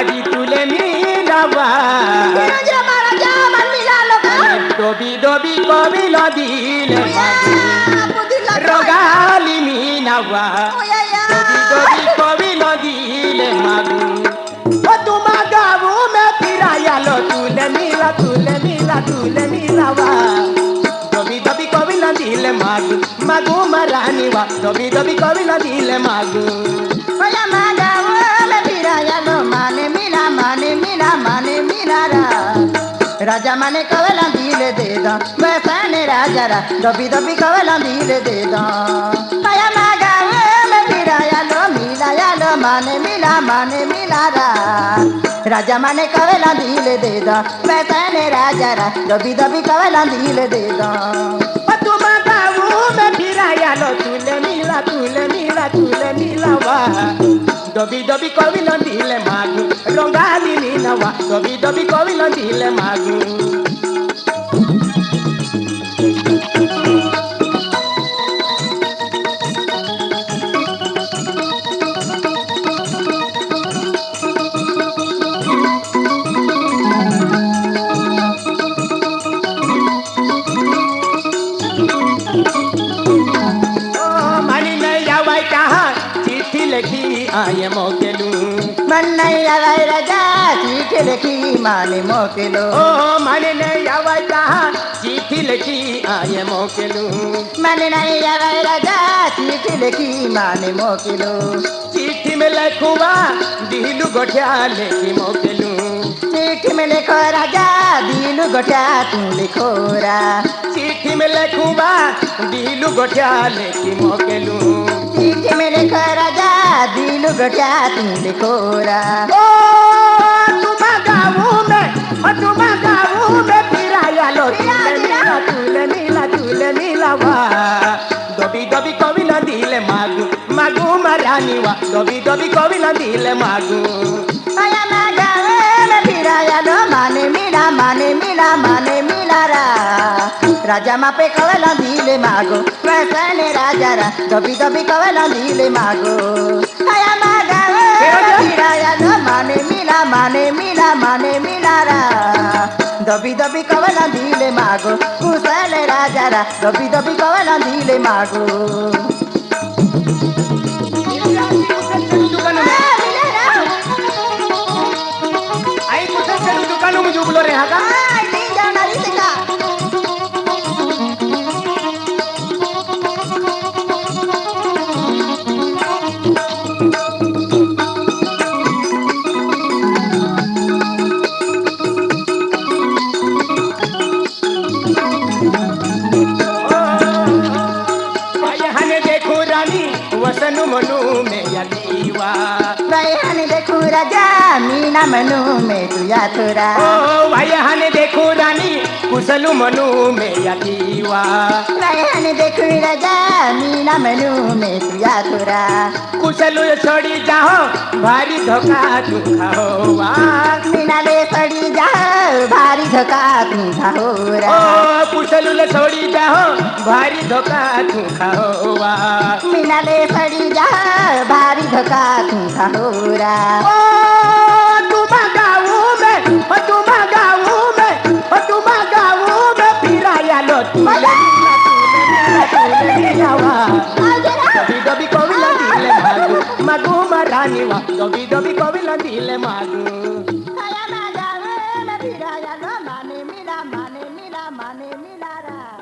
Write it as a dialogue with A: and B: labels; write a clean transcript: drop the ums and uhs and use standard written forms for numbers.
A: बाजी तुले मिलावा डोबी डोबी कबिला दिले मागू रोगाली मीनावा डोबी डोबी कबिला दिले मागू ओ तुम गावू में फिराया लो तुले मिलावा डोबी डोबी कबिला दिले मागू मागू मरानी वा डोबी डोबी कबिला दिले मागू
B: राजा माने कवला दिले दे दा वैसा ने राजा रा दबी दबी कवला दिले दे दा माया मागा में फिराया लो माने मिला रा राजा माने कवला दिले दे दा वैसा ने राजा रा दबी दबी कवला दिले दे दा
A: तुम गाऊ में फिराया लो तुले मिलावा डोबी डोबी कबिला दिले मागू रोगाली मीनावा डोबी डोबी कबिला दिले मागू लिखी आये मोकेलू
B: मन नहीं आवाई राजा चिट्ठी लिखी माने मोकेलो
A: ओ मन नहीं आवाई कहा चिट्ठी लिखी आये मोकेलू
B: मन नहीं आवाई राजा चिट्ठी लिखी माने मोकेलो
A: चिट्ठी में लिखुआ दिलू गोठिया लिखी मोकेलू
B: चिट्ठी में लिखो राजा दिलू गोठिया तू लिखोरा
A: चिट्ठी में लिखुआ दिलू गोठिया लिखी मोकेलू
B: चिट्ठी में लिखो राजा दिलू गोठिया तू लिखोरा
A: ओ तुम गाऊ में फिराया लो तुले मिलावा डोबी डोबी कबिला दिले मागू मरानी वा डोबी डोबी कबिला दिले मागू
B: माया मागा में फिराया लो माने मिला रा राजा मा पे कवला दिले मागो वैसा ने राजा रा दबी दबी कवला दिले मागो माया मागा में फिराया लो माने मिला रा दबी दबी कवला दिले मागो कुशल राजा रा दबी दबी कवला दिले मागो
A: आई कुठे चलू दुकानों में जुबलो रे हाका वसनु मनु में यलीवा
B: वयहन देखू राजा मीना मनु में तू याथुरा
A: ओ वयहन देखू रानी कुशलु मनु में यलीवा
B: वयहन देखू राजा मीना मनु में तू याथुरा
A: कुशलु छोड़ी जाओ भारी धोखा तू खाओवा
B: मीना ले छोड़ी जाओ भारी धोखा तू खाओरा
A: ओ कुशलु ले छोड़ी जाओ भारी धोखा तू खाओवा
B: मीना ले छोड़ी जाओ भारी धोखा तू खाओरा
A: ओ तुम गाऊ में फिराया लो तुले मिलावा डोबी डोबी कबिला दिले मागू मरानी वा डोबी डोबी कबिला दिले मागू
B: माया मागा में फिराया लो माने मिला रा